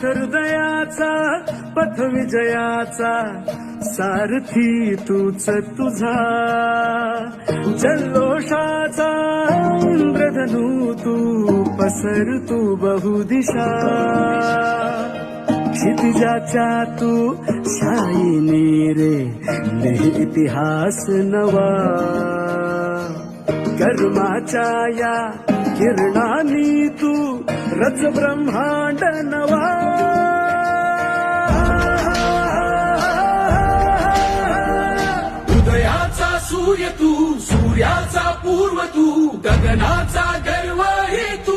हृदयाचा पथ विजयाचा सारथी तूच तुझा जल्लोषाचा इंद्रधनू तू पसर तू बहुदिशा क्षितिजाच्या तू शाईनी रे लिहि इतिहास नवा कर्माच्या या किरणांनी तू रच ब्रह्मांड नवा उदयाचा सूर्य तू सूर्याचा पूर्व तू गगनाचा गर्व हे तू